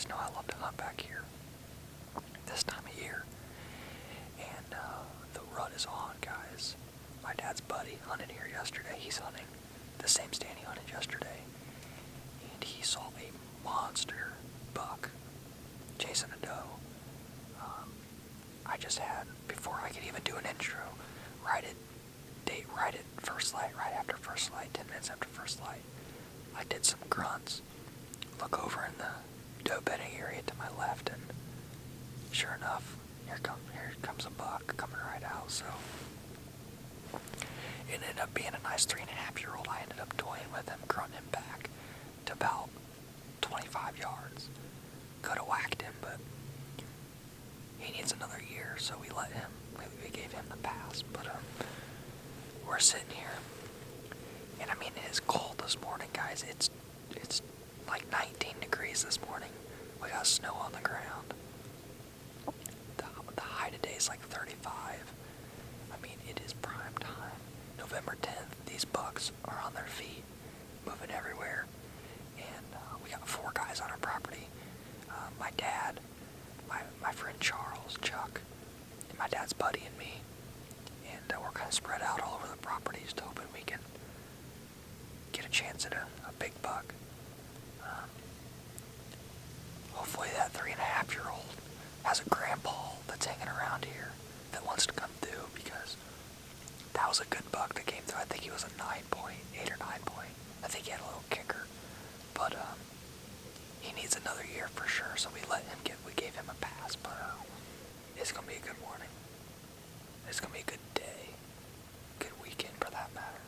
guys know I love to hunt back here this time of year. And the rut is on, guys. My dad's buddy hunted here yesterday. He's hunting the same stand he hunted yesterday. And he saw a monster buck chasing a doe. I just had, before I could even do an intro, right at first light, right after first light, 10 minutes after first light, I did some grunts. Look over in the doe bedding area to my left, and sure enough, here comes a buck coming right out. So it ended up being a nice 3.5-year-old. I ended up toying with him, grunting him back to about 25 yards. Could have whacked him, but he needs another year, so we let him. We gave him the pass. But we're sitting here, and I mean, it is cold this morning, guys. It's like 19 degrees this morning. We got snow on the ground. The high today is like 35. I mean, it is prime time. November 10th, these bucks are on their feet, moving everywhere. And we got 4 guys on our property. My dad, my friend Charles, Chuck, and my dad's buddy and me. And we're kind of spread out all over the property, just hoping we can get a chance at a big buck. Hopefully that 3.5-year-old has a grandpa that's hanging around here that wants to come through, because that was a good buck that came through. I think he was a 9-point, 8 or 9 point. I think he had a little kicker. But he needs another year for sure, so we gave him a pass. But it's gonna be a good morning. It's gonna be a good day, good weekend for that matter.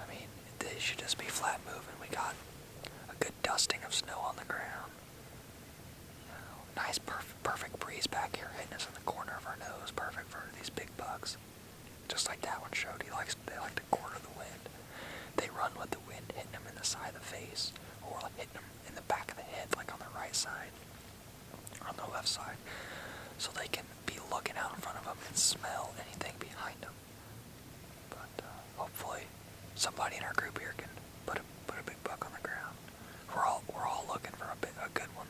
I mean, they should just be flat moving. We got a good dusting of snow on the ground. Nice, perfect breeze back here hitting us in the corner of our nose. Perfect for these big bucks. Just like that one showed. They like to quarter the wind. They run with the wind hitting them in the side of the face, or like hitting them in the back of the head, like on the right side or on the left side, so they can be looking out in front of them and smell anything behind them. But hopefully somebody in our group here can put a big buck on the ground. We're all looking for a good one,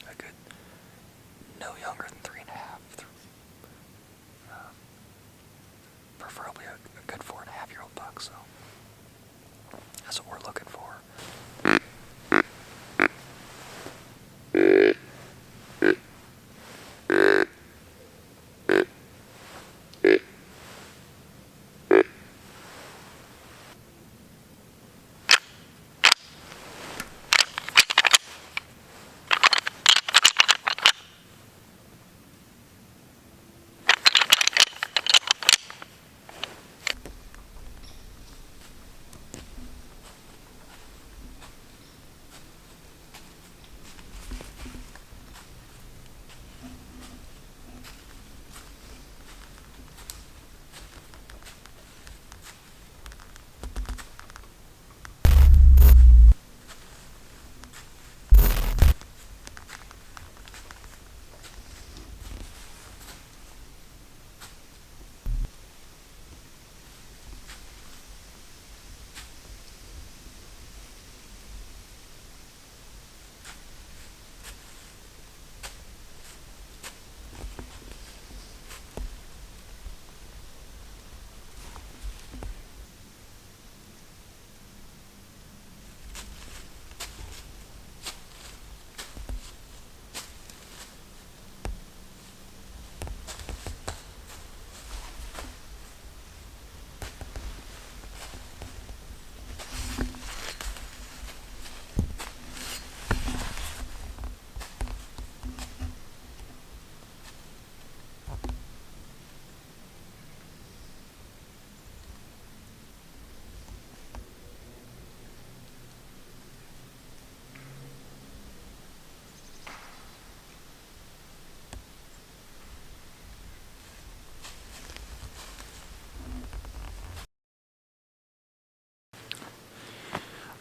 a good, no younger than 3.5. Preferably a good 4.5-year-old buck. So that's what we're looking for.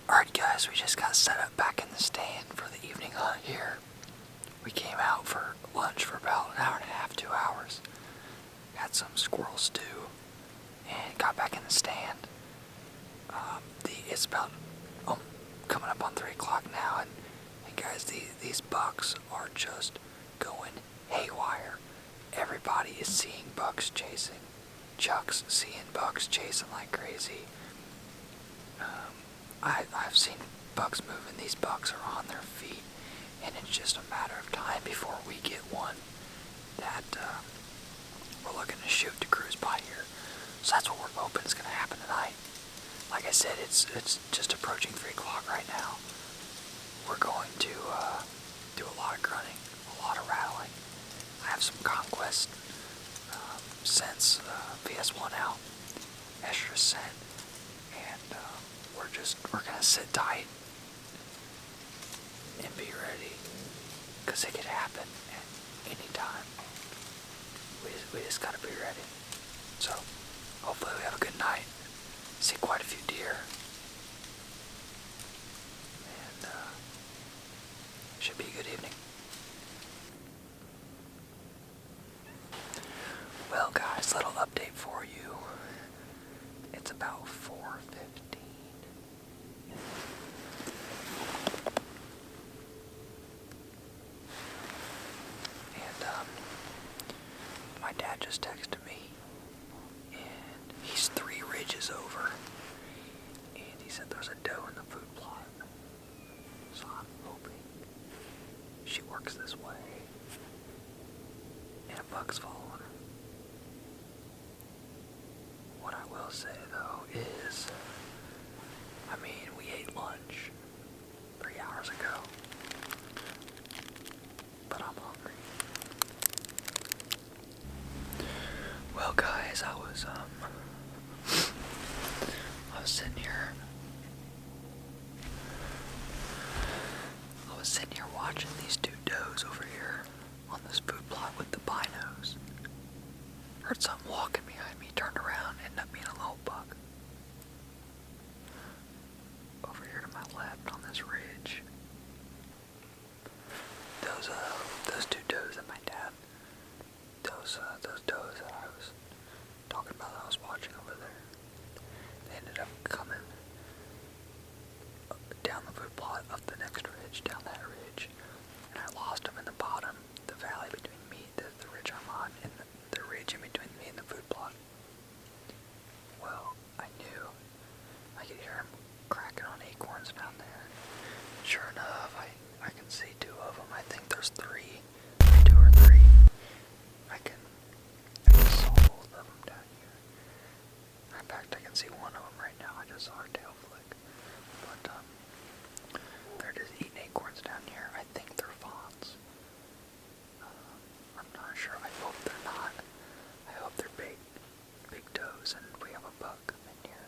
Alright guys, we just got set up back in the stand for the evening hunt here. We came out for lunch for about an hour and a half, 2 hours. Had some squirrel stew and got back in the stand. It's about coming up on 3 o'clock now, and guys, these bucks are just going haywire. Everybody is seeing bucks chasing. Chuck's seeing bucks chasing like crazy. I've seen bucks moving. These bucks are on their feet, and it's just a matter of time before we get one that we're looking to shoot to cruise by here. So that's what we're hoping is going to happen tonight. Like I said, it's just approaching 3 o'clock right now. We're going to do a lot of grunting, a lot of rattling. I have some Conquest scents, VS1 out, extra scent, and we're gonna sit tight and be ready, because it could happen at any time. We just gotta be ready. So hopefully we have a good night. See quite a few deer, and should be a good evening. Well, guys, little update for you. It's about 4:15. And my dad just texted me, and he's 3 ridges over, and he said there's a doe in the food plot. So I'm hoping she works this way, and a buck's following her. What I will say, though, is, we ate lunch 3 hours ago, but I'm hungry. Well, guys, I was sitting here. I was sitting here watching these 2 does over here on this food plot with the binos. Heard something walking behind me, turned around, ended up being a little buck. Over here to my left on this ridge. Those 2 does that my dad, those does that I was talking about that I was watching over there, they ended up coming down the food plot, up the next ridge, down that ridge, and I lost them in the bottom, the valley between me, the ridge I'm on, and the ridge in between me and the food plot. Well, I knew I could hear him cracking on acorns down there. Sure enough, I can see 2 of them. I think there's 3, 2 or 3. I can saw both of them down here. In fact, I can see one of them right now. I just saw her tail flick. But they're just eating acorns down here. I think they're fawns. I'm not sure. I hope they're not. I hope they're big does, and we have a buck in here.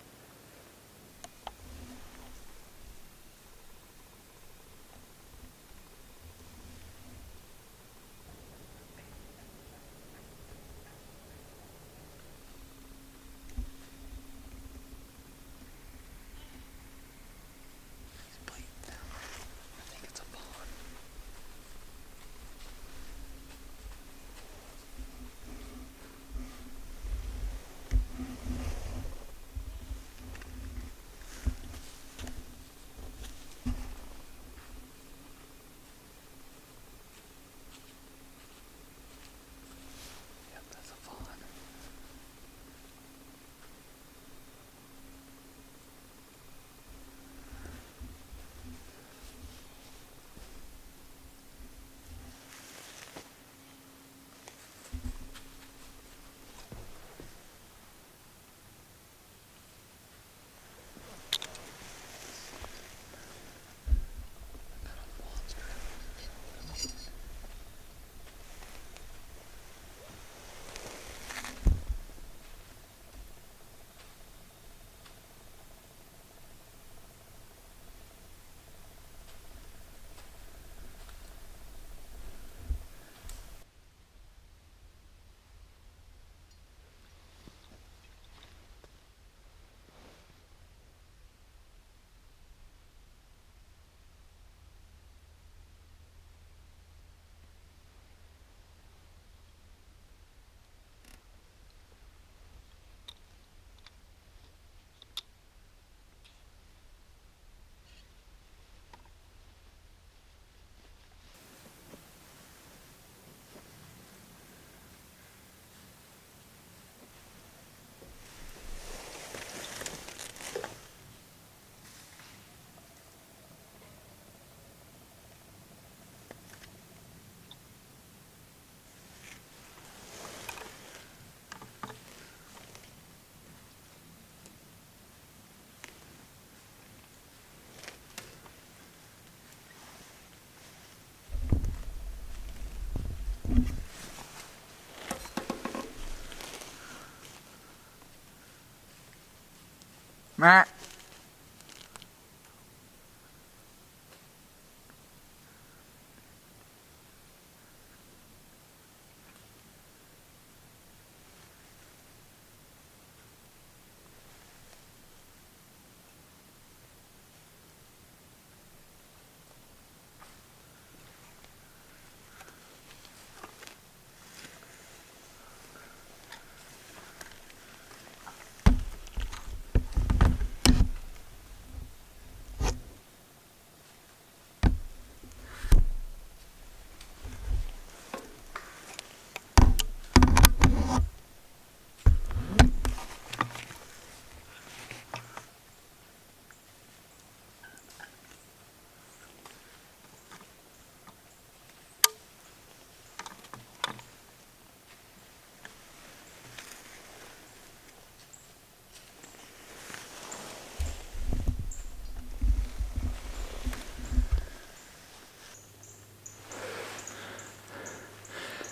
Meh.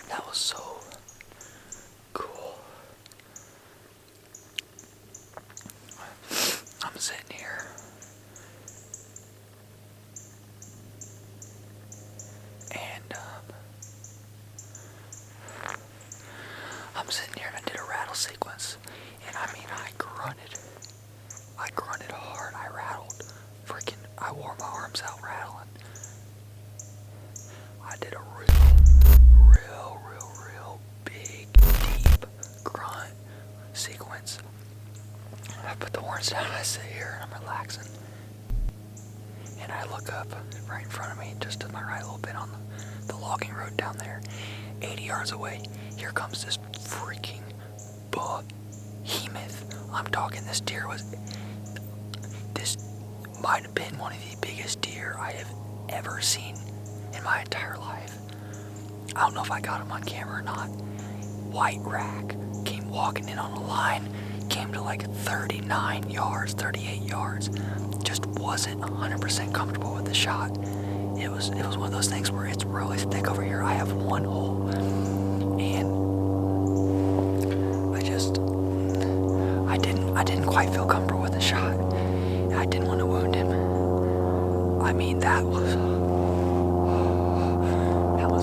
That was so cool. I'm sitting here. And I'm sitting here and I did a rattle sequence. And I mean, I grunted. I grunted hard. I rattled. I wore my arms out rattling. I did a real big, deep grunt sequence. I put the horns down and I sit here and I'm relaxing. And I look up right in front of me, just to my right a little bit on the logging road down there. 80 yards away, here comes this freaking behemoth. I'm talking, this might have been one of the biggest deer I have ever seen in my entire life. I don't know if I got him on camera or not. White rack, came walking in on a line, came to like 39 yards, 38 yards. Just wasn't 100% comfortable with the shot. It was one of those things where it's really thick over here. I have one hole, and I didn't quite feel comfortable with the shot. I didn't want to wound him. I mean, that was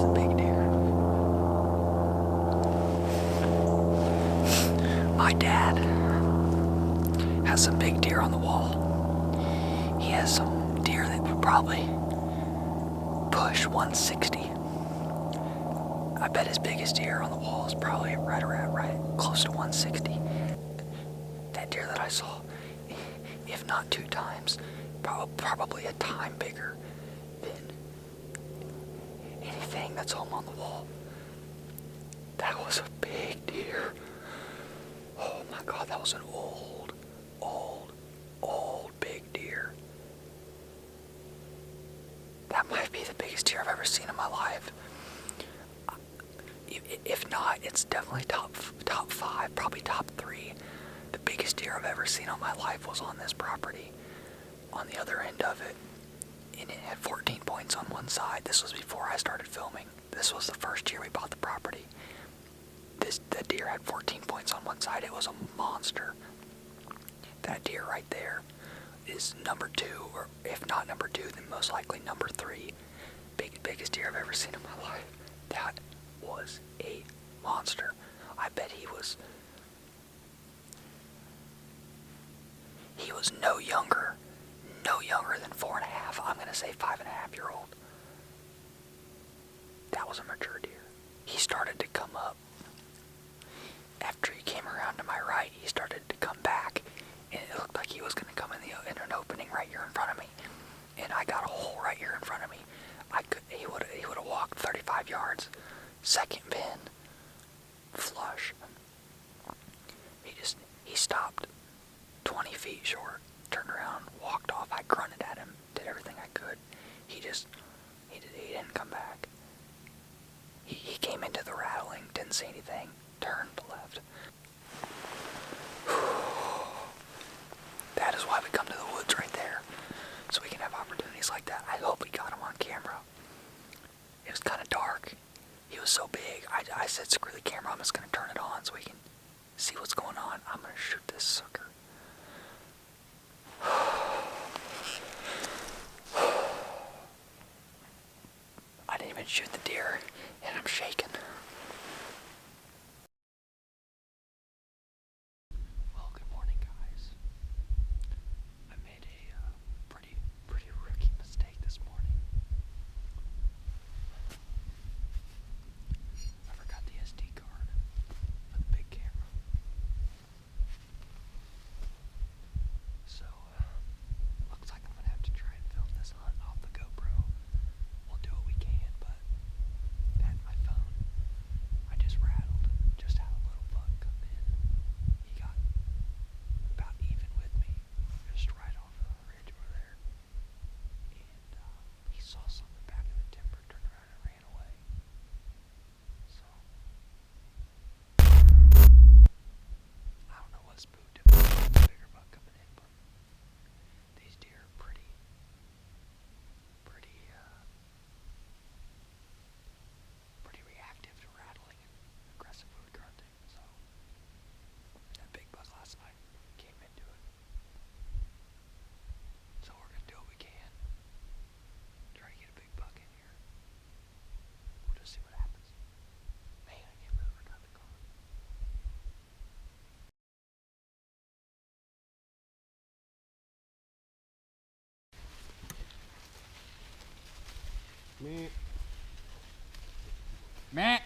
a big deer. My dad has some big deer on the wall. He has some deer that would probably push 160. I bet his biggest deer on the wall is probably right close to 160. That deer that I saw, if not 2 times, probably a time bigger than anything that's home on the wall. That was a big deer. Oh my God, that was an old big deer. That might be the biggest deer I've ever seen in my life. If not, it's definitely top 5, probably top 3. The biggest deer I've ever seen on my life was on this property. On the other end of it, and it had 14 points on one side. This was before I started filming. This was the first year we bought the property. The deer had 14 points on one side. It was a monster. That deer right there is number 2, or if not number 2, then most likely number 3. Biggest deer I've ever seen in my life. That was a monster. I bet he was no younger than 4.5. I'm gonna say 5.5-year-old. That was a mature deer. He started to come up. After he came around to my right, he started to come back, and it looked like he was gonna come in an opening right here in front of me. And I got a hole right here in front of me. He would have walked 35 yards. Second pin, flush. He stopped 20 feet short, turned around, walked off. I grunted at him, did everything I could. He didn't come back. He came into the rattling, didn't say anything, turned left. That is why we come to the woods right there, so we can have opportunities like that. I hope we got him on camera. It was kind of dark. He was so big. I said, screw the camera, I'm just going to turn it on so we can see what's going on. I'm going to shoot this sucker. I didn't even shoot the deer, and I'm shaking. Well, good morning, guys. I made a pretty rookie mistake this morning. I forgot the SD card for the big camera. So, looks like I'm gonna have to try and film this hunt off the GoPro. We'll do what we can, but that my phone, I just rattled. Just had a little buck come in. He got about even with me, just right off the ridge over there. And he saw something back in the timber, turned around and ran away. So I don't know what spooked him. A bigger buck coming in, but these deer are pretty reactive to rattling and aggressively grunting. So that big buck last night came into it. So we're gonna do what we can. Try to get a big buck in here. We'll just see what happens. Man, I can't believe I forgot the car. Meh.